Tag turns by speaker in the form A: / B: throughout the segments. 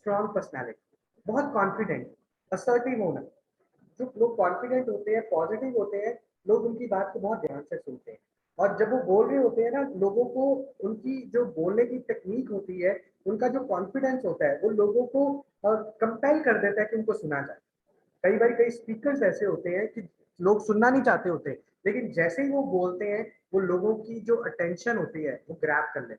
A: Strong personality, बहुत confident, assertive होना। जो लोग कॉन्फिडेंट होते हैं, पॉजिटिव होते हैं, लोग उनकी बात को बहुत ध्यान से सुनते हैं, और जब वो बोल रहे होते हैं ना, लोगों को उनकी जो बोलने की टेक्निक होती है, उनका जो कॉन्फिडेंस होता है, वो लोगों को कंपेल कर देता है कि उनको सुना जाए। कई बार कई स्पीकर्स ऐसे होते हैं कि लोग सुनना नहीं चाहते होते, लेकिन जैसे ही वो बोलते हैं, वो लोगों की जो अटेंशन होती है वो ग्रैब कर लेते हैं।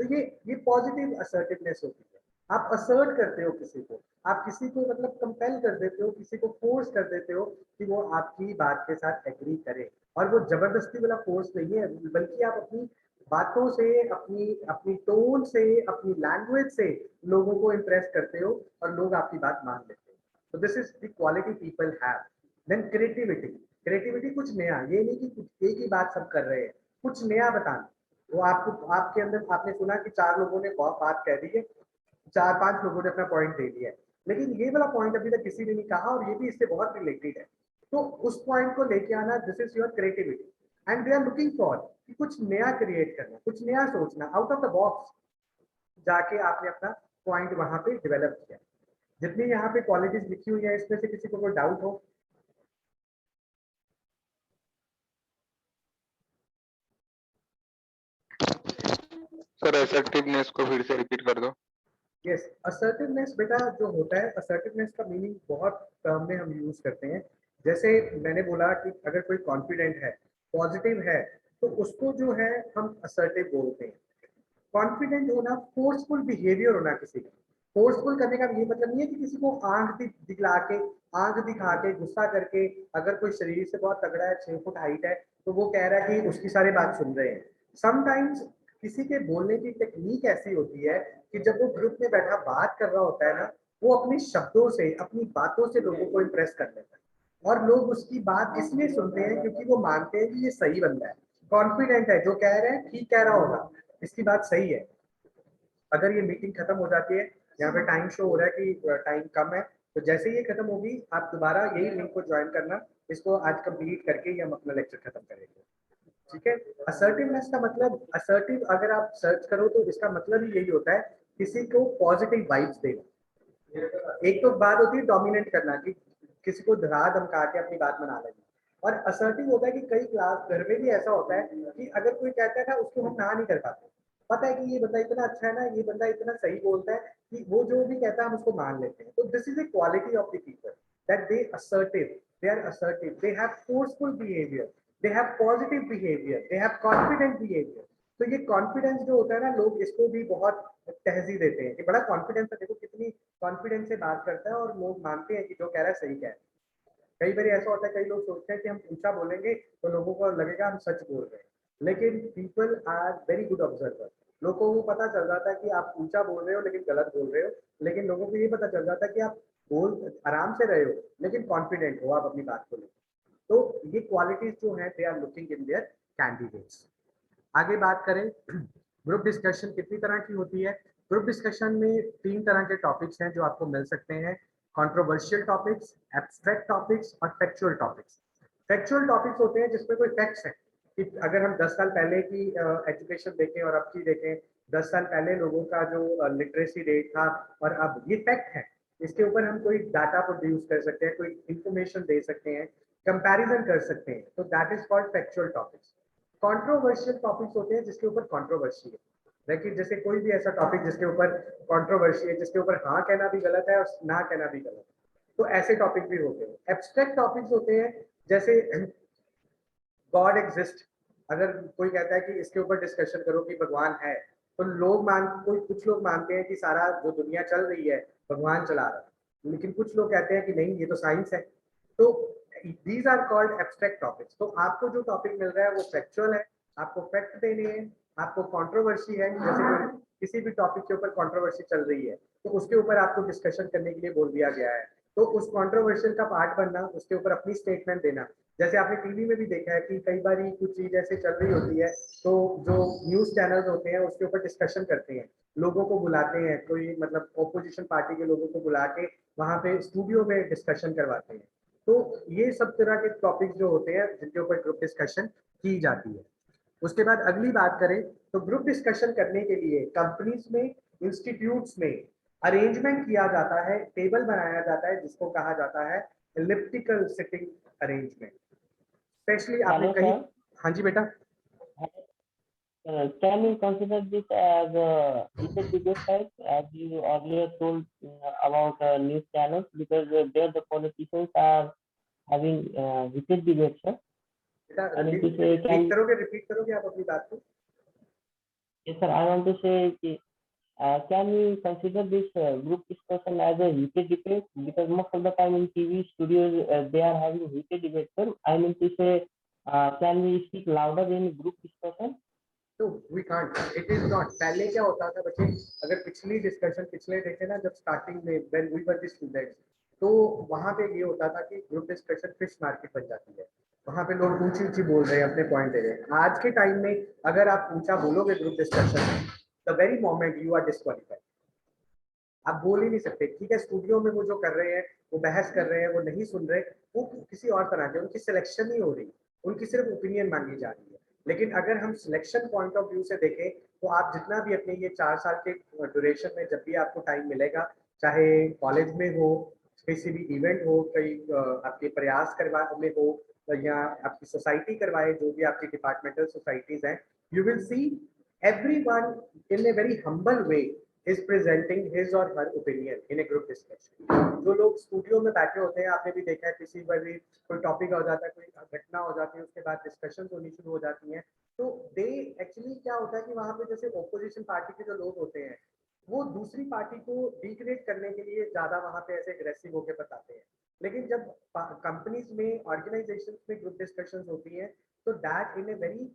A: तो ये पॉजिटिव असर्टिवनेस होती है। आप असर्ट करते हो किसी को, आप किसी को मतलब कंपेल कर देते हो, किसी को फोर्स कर देते हो कि वो आपकी बात के साथ एग्री करे। और वो जबरदस्ती वाला फोर्स नहीं है, बल्कि आप अपनी बातों से, अपनी अपनी टोन से, अपनी लैंग्वेज से लोगों को इम्प्रेस करते हो, और लोग आपकी बात मान लेते हो। तो this is the quality people have. Then creativity, creativity कुछ नया, ये नहीं कि कुछ एक ही बात सब कर रहे हैं, कुछ नया बताना। वो आपको, आपके अंदर आपने सुना कि 4 लोगों ने बहुत बात कह दी है, 4-5 लोगों ने अपना पॉइंट दे दिया है, लेकिन ये वाला पॉइंट अभी तक किसी ने नहीं कहा, और ये भी इससे बहुत रिलेटेड है। तो उस पॉइंट को लेके आना, this is your creativity. And they are looking for कि कुछ नया क्रिएट करना, कुछ नया सोचना, आउट ऑफ द बॉक्स जाके आपने अपना पॉइंट वहां पे डेवलप किया। जितनी यहाँ पे क्वालिटीज लिखी हुई है, इसमें से किसी को कोई डाउट हो?
B: सर असर्टिवनेस को फिर से रिपीट कर दो।
A: यस, असर्टिवनेस बेटा जो होता है, असर्टिवनेस का मीनिंग बहुत टर्म में हम यूज करते हैं। जैसे मैंने बोला कि अगर कोई कॉन्फिडेंट है, पॉजिटिव है, तो उसको जो है हम असर्टिव बोलते हैं। कॉन्फिडेंट होना, फोर्सफुल बिहेवियर होना किसी का। फोर्सफुल करने का ये मतलब नहीं है कि किसी को आंख दिखला के, आंख दिखा के, गुस्सा करके, अगर कोई शरीर से बहुत तगड़ा है, 6 फुट हाइट है, तो वो कह रहा है कि उसकी सारी बात सुन रहे हैं। समटाइम्स किसी के बोलने की टेक्निक ऐसी होती है कि जब वो ग्रुप में बैठा बात कर रहा होता है ना, वो अपने शब्दों से, अपनी बातों से लोगों को इम्प्रेस कर लेता है, और लोग उसकी बात इसलिए सुनते हैं क्योंकि वो मानते हैं कि ये सही बंदा है, कॉन्फिडेंट है, जो कह रहे हैं ठीक कह रहा होगा, इसकी बात सही है। अगर ये मीटिंग खत्म हो जाती है, यहाँ पे टाइम शो हो रहा है कि टाइम कम है, तो जैसे ही ये खत्म होगी, आप दोबारा यही लिंक को ज्वाइन करना, इसको आज कंप्लीट करके ही हम अपना लेक्चर खत्म करेंगे। ठीक है? असर्टिवनेस का मतलब, असर्टिव अगर आप सर्च करो तो इसका मतलब ही यही होता है, किसी को पॉजिटिव वाइब्स देना। एक तो बात होती है डोमिनेट करना, कि किसी को धरा धमका के अपनी बात मना लेना, और असर्टिव होता है कि कई क्लास घर में भी ऐसा होता है कि अगर कोई कहता है ना, उसको हम ना नहीं कर पाते। पता है कि ये बंदा इतना अच्छा है ना, ये बंदा इतना सही बोलता है कि वो जो भी कहता है हम उसको मान लेते हैं। तो this is the quality of the people, that they assertive, they are assertive, they have forceful behaviour, they have positive behaviour, they have confident behaviour. तो ये कॉन्फिडेंस जो होता है ना, लोग इसको भी बहुत तहजीब देते हैं कि बड़ा कॉन्फिडेंस है, देखो कितनी कॉन्फिडेंस से बात करता है, और लोग मानते हैं कि जो कह रहा है सही कह रहा है। कई बार ऐसा होता है, कई लोग सोचते हैं कि हम ऊंचा बोलेंगे तो लोगों को लगेगा हम सच बोल रहे हैं, लेकिन people are very good observer. लोगों को पता चल जाता है कि आप ऊंचा बोल रहे हो लेकिन गलत बोल रहे हो, लेकिन लोगों को ये पता चल जाता है कि आप बोल आराम से रहे हो लेकिन कॉन्फिडेंट हो आप अपनी बात को लेकर। तो ये क्वालिटीज जो है, they are looking in their candidates. आगे बात करें, ग्रुप डिस्कशन कितनी तरह की होती है? ग्रुप डिस्कशन में 3 तरह के टॉपिक्स हैं जो आपको मिल सकते हैं: कंट्रोवर्शियल टॉपिक्स, एब्स्ट्रैक्ट टॉपिक्स, और फैक्चुअल टॉपिक्स। फैक्चुअल टॉपिक्स होते हैं जिसमें कोई फैक्ट्स है, कि अगर हम 10 साल पहले की एजुकेशन देखें और अब की देखें, 10 साल पहले लोगों का जो लिटरेसी रेट था और अब, ये फैक्ट है। इसके ऊपर हम कोई डाटा प्रोड्यूस कर सकते हैं, कोई इंफॉर्मेशन दे सकते हैं, कंपैरिजन कर सकते हैं, तो that is called factual topics. Controversial topics होते हैं जिसके ऊपर कंट्रोवर्सी है, लेकिन जैसे कोई भी ऐसा टॉपिक जिसके ऊपर कंट्रोवर्सी है, जिसके ऊपर हाँ कहना भी गलत है और ना कहना भी गलत है, तो ऐसे टॉपिक भी होते हैं। एब्स्ट्रैक्ट टॉपिक्स होते हैं जैसे गॉड एग्जिस्ट, अगर कोई कहता है कि इसके ऊपर डिस्कशन करो कि भगवान है, तो कोई कुछ लोग मानते हैं कि सारा जो दुनिया चल रही है भगवान चला रहा है, लेकिन कुछ लोग कहते हैं कि नहीं, ये तो साइंस है। तो these are called abstract topics. तो आपको जो टॉपिक मिल रहा है वो फैक्चुअल है, आपको फैक्ट देने हैं। आपको कंट्रोवर्सी है, जैसे कोई किसी भी टॉपिक के ऊपर कंट्रोवर्सी चल रही है, तो उसके ऊपर आपको डिस्कशन करने के लिए बोल दिया गया है, तो उस कंट्रोवर्शियल का पार्ट बनना, उसके ऊपर अपनी स्टेटमेंट देना। जैसे आपने टीवी में भी देखा है कि कई बार कुछ चीज ऐसे चल रही होती है, तो जो न्यूज चैनल्स होते हैं उसके ऊपर डिस्कशन करते हैं, लोगों को बुलाते हैं, कोई मतलब ऑपोजिशन पार्टी के लोगों को बुला के वहां पे स्टूडियो में डिस्कशन करवाते हैं। तो ये सब तरह के टॉपिक्स जो होते हैं जिनके ऊपर ग्रुप डिस्कशन की जाती है। उसके बाद अगली बात करें, तो ग्रुप डिस्कशन करने के लिए कंपनीज में, इंस्टीट्यूट्स में अरेंजमेंट किया जाता है, टेबल बनाया जाता है जिसको कहा जाता है एलिप्टिकल सिटिंग अरेंजमेंट। स्पेशली आपने
C: Hello,
A: कहीं,
C: sir.
A: हाँ जी बेटा,
C: Can you consider this as a heated debate type, as you earlier told about news channels, because there the politicians are having heated debates, sir?
A: बेटा
C: I mean to say,
A: repeat करोगे आप अपनी बात को?
C: yes, sir, I want to say, can we consider this group discussion as a heated debate? Because most of the time in TV studios, they are having heated debates, sir. I mean to say, can we speak louder in group discussion?
A: तो we can't, it is not. पहले क्या होता था बच्चे, अगर पिछली discussion पिछले देखे ना, जब स्टार्टिंग में when we were the students, तो वहां पे ये होता था कि ग्रुप डिस्कशन फिश मार्केट बन जाती है, वहां पे लोग ऊंची ऊंची बोल रहे हैं, अपने पॉइंट दे रहे हैं। आज के टाइम में अगर आप ऊंचा बोलोगे ग्रुप डिस्कशन में, the very moment you are disqualified, आप बोल ही नहीं सकते। ठीक है, स्टूडियो में वो जो कर रहे हैं, वो बहस कर रहे हैं, वो नहीं सुन रहे, वो किसी और तरह के, उनकी सिलेक्शन नहीं हो रही, उनकी सिर्फ ओपिनियन मांगी जा रही है। लेकिन अगर हम सिलेक्शन पॉइंट ऑफ व्यू से देखें, तो आप जितना भी अपने ये 4 साल के ड्यूरेशन में जब भी आपको टाइम मिलेगा, चाहे कॉलेज में हो, किसी भी इवेंट हो, कई आपके प्रयास करवा में हो, या आपकी सोसाइटी करवाए, जो भी आपकी डिपार्टमेंटल सोसाइटीज हैं, you will see everyone in a very humble way is presenting his or her opinion in a group discussion। जो लोग स्टूडियो में बैठे होते हैं, आपने भी देखा है, किसी पर भी कोई टॉपिक हो जाता है, कोई घटना हो जाती है, उसके बाद डिस्कशन होनी शुरू हो जाती हैं, तो दे एक्चुअली क्या होता है कि वहां पे जैसे ऑपोजिशन पार्टी के जो लोग होते हैं, वो दूसरी पार्टी को डिग्रेड करने के लिए ज्यादा वहां पे ऐसे एग्रेसिव होकर बताते हैं। लेकिन जब कंपनीज में, ऑर्गेनाइजेशन में ग्रुप डिस्कशन होती है, तो that in a very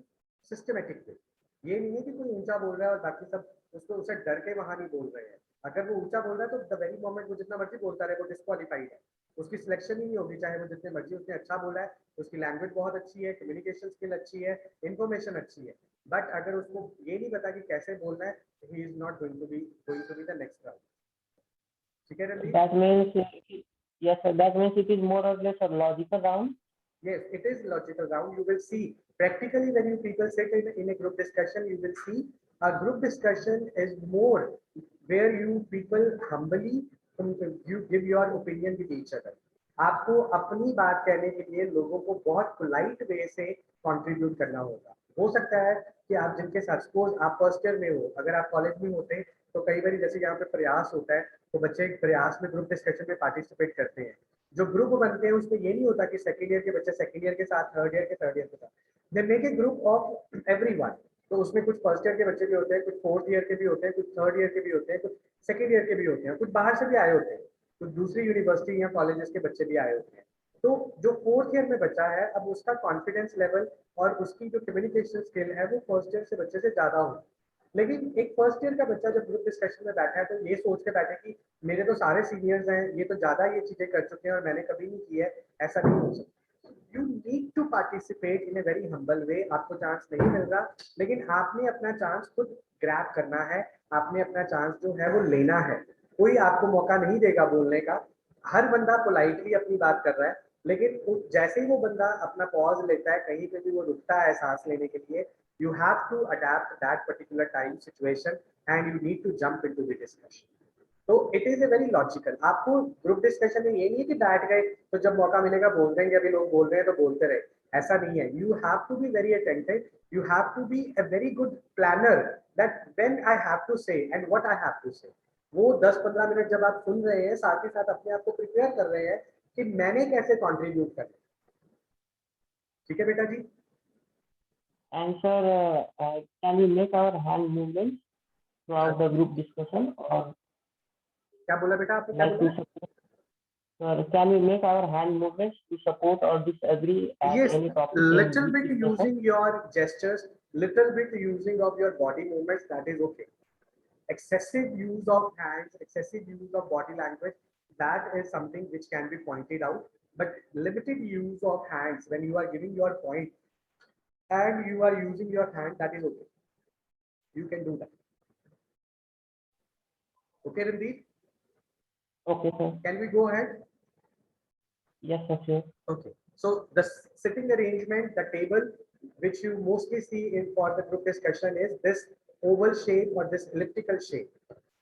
A: systematic way, ये नहीं है कि कोई ऊंचा बोल रहा है और बाकी सब उसको उसे डर के वहां नहीं बोल रहे हैं। अगर वो ऊंचा बोल रहा है तो द वेरी मोमेंट वो जितना मर्जी बोलता रहे, वो डिस्क्वालीफाइड है, उसकी सिलेक्शन ही नहीं होगी, चाहे वो जितने मर्जी उसने अच्छा बोला है, उसकी लैंग्वेज बहुत अच्छी है, कम्युनिकेशन स्किल अच्छी है, इन्फॉर्मेशन अच्छी है, बट अगर उसको ये नहीं पता कि कैसे बोलना है, he is not going to be the next round. ठीक है Randeep?
C: That means, yes, sir, that means it is more or less a logical round.
A: Yes, it is logical round. You will see practically when you people sit in a group discussion, you will see a group discussion is more where you people humbly you give your opinion with each other। आपको अपनी बात कहने के लिए लोगों को बहुत polite way से कंट्रीब्यूट करना होगा। हो सकता है कि आप जिनके साथ, सपोज आप फर्स्ट ईयर में हो, अगर आप कॉलेज में होते हैं, तो कई बार जैसे यहाँ पे प्रयास होता है, तो बच्चे प्रयास में ग्रुप डिस्कशन में पार्टिसिपेट करते हैं। जो ग्रुप बनते हैं उसमें ये नहीं होता कि सेकंड ईयर के बच्चे सेकंड ईयर के साथ, थर्ड ईयर के थर्ड ईयर के साथ, they make a group of everyone. तो उसमें कुछ फर्स्ट ईयर के बच्चे भी होते हैं, कुछ फोर्थ ईयर के भी होते हैं, कुछ थर्ड ईयर के भी होते हैं, कुछ सेकंड ईयर के भी होते हैं, कुछ बाहर से भी आए होते हैं, कुछ दूसरी यूनिवर्सिटी या कॉलेजेस के बच्चे भी आए होते हैं। तो जो फोर्थ ईयर में बच्चा है, अब उसका कॉन्फिडेंस लेवल और उसकी जो कम्युनिकेशन स्किल है, वो फर्स्ट ईयर से बच्चे से ज्यादा हो। लेकिन एक फर्स्ट ईयर का बच्चा जब ग्रुप डिस्कशन में बैठा है, तो ये सोच के बैठे कि मेरे तो सारे सीनियर्स हैं, ये तो ज्यादा ये चीजें कर चुके हैं और मैंने कभी नहीं की है, ऐसा नहीं हो सकता। You need to participate in a very humble way. आपको चांस नहीं मिल रहा, लेकिन आपने अपना चांस खुद ग्रैब करना है, आपने अपना चांस जो है वो लेना है। कोई आपको मौका नहीं देगा बोलने का। हर बंदा पोलाइटली अपनी बात कर रहा है, लेकिन जैसे ही वो बंदा अपना पॉज लेता है, कहीं पे भी वो रुकता है सांस लेने के लिए, you have to adapt that particular time situation and you need to jump into the discussion। तो it is a very logical। आपको ग्रुप डिस्कशन में ये नहीं है कि बैठ गए तो जब मौका मिलेगा बोल देंगे, अभी लोग बोल रहे हैं तो बोलते रहे, ऐसा नहीं है। You have to be very attentive, you have to be a very good planner that when I have to say and what I have to say. वो 10-15 मिनट जब आप सुन रहे हैं, साथ ही साथ अपने आप को प्रिपेयर कर रहे हैं कि मैंने कैसे कॉन्ट्रीब्यूट करना। ठीक है बेटा जी?
C: And sir, can we make our hand movements throughout the group discussion, or
A: क्या बोला बेटा आपने, क्या
C: like
A: बोला?
C: to support? Sir, can we make our hand movements to support or disagree at
A: Yes,
C: any topic in
A: little
C: group
A: bit
C: discussion?
A: using your gestures, little bit using of your body movements, that is okay। Excessive use of hands, excessive use of body language, that is something which can be pointed out, but limited use of hands when you are giving your point and you are using your hand, that is okay, you can do that। Okay Randeep,
C: Okay, sir.
A: can we go ahead?
C: Yes, sir. Sure.
A: Okay, so the sitting arrangement, the table which you mostly see in for the group discussion is this oval shape or this elliptical shape।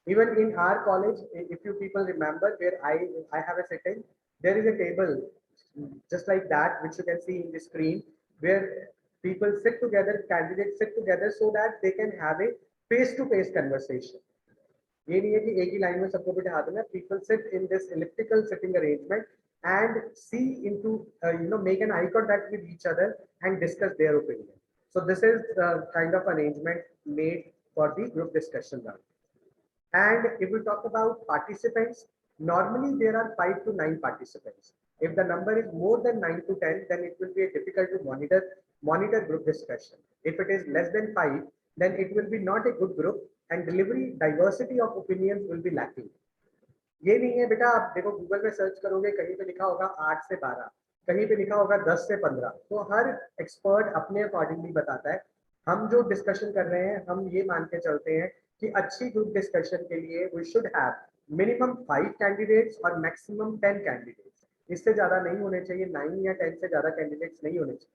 A: Even in our college, if you people remember, where I have a sitting, there is a table just like that, which you can see in the screen, where people sit together, candidates sit together so that they can have a face-to-face conversation. ये नहीं है कि एक ही line में सबको बिठा देना. People sit in this elliptical sitting arrangement and see into make an eye contact with each other and discuss their opinion. So this is kind of arrangement made for the group discussion round. And if we talk about participants, normally there are 5 to 9 participants. If the number is more than 9 to 10, then it will be difficult to monitor group discussion. If it is less than 5, then it will be not a good group and delivery diversity of opinions will be lacking. ये नहीं है बेटा, आप देखो Google में search करोगे, कहीं पे लिखा होगा 8 से 12, कहीं पे लिखा होगा 10 से 15. तो हर एक्सपर्ट अपने अकॉर्डिंगली बताता है. हम जो डिस्कशन कर रहे हैं, हम ये मान के चलते हैं कि अच्छी ग्रुप डिस्कशन के लिए we should have minimum 5 candidates और मैक्सिमम 10 कैंडिडेट्स. इससे ज्यादा नहीं होने चाहिए, 9 या 10 से ज्यादा कैंडिडेट्स नहीं होने चाहिए.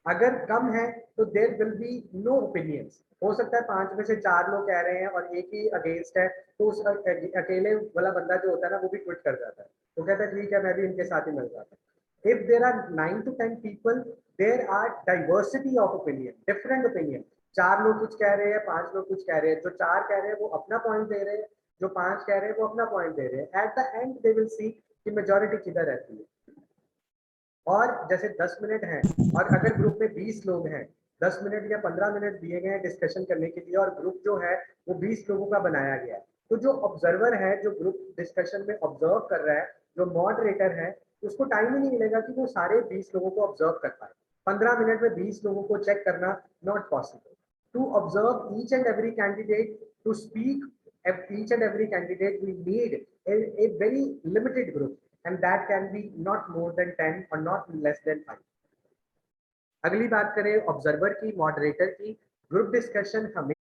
A: अगर कम है तो there will be no opinions. हो सकता है 5 में से 4 लोग कह रहे हैं और एक ही अगेंस्ट है, तो उस अकेले वाला बंदा जो होता है ना, वो भी क्विट कर जाता है. वो कहता है ठीक है, मैं भी इनके साथ ही मिल जाता हूँ. If there are 9 to 10 people, there are diversity of opinion, different opinion. 4 लोग कुछ कह रहे हैं, 5 लोग कुछ कह रहे हैं. जो 4 कह रहे हैं वो अपना पॉइंट दे रहे हैं, जो 5 कह रहे हैं वो अपना पॉइंट दे रहे हैं. At the and they will see कि मेजॉरिटी किधर रहती है. और जैसे 10 मिनट हैं और अगर ग्रुप में 20 लोग हैं, 10 मिनट या 15 मिनट दिए गए हैं डिस्कशन करने के लिए और ग्रुप जो है वो 20 लोगों का बनाया गया है. तो जो ऑब्जर्वर है, जो ग्रुप डिस्कशन में ऑब्जर्व कर रहा है, जो मॉडरेटर है, उसको टाइम ही नहीं मिलेगा कि वो सारे 20 लोगों को ऑब्जर्व कर पाए. 15 मिनट में 20 लोगों को चेक करना not possible. To observe each and every candidate, to speak each and every candidate, we need a very limited group, and that can be not more than 10 or not less than 5. अगली बात करें observer की, moderator की. Group discussion हमें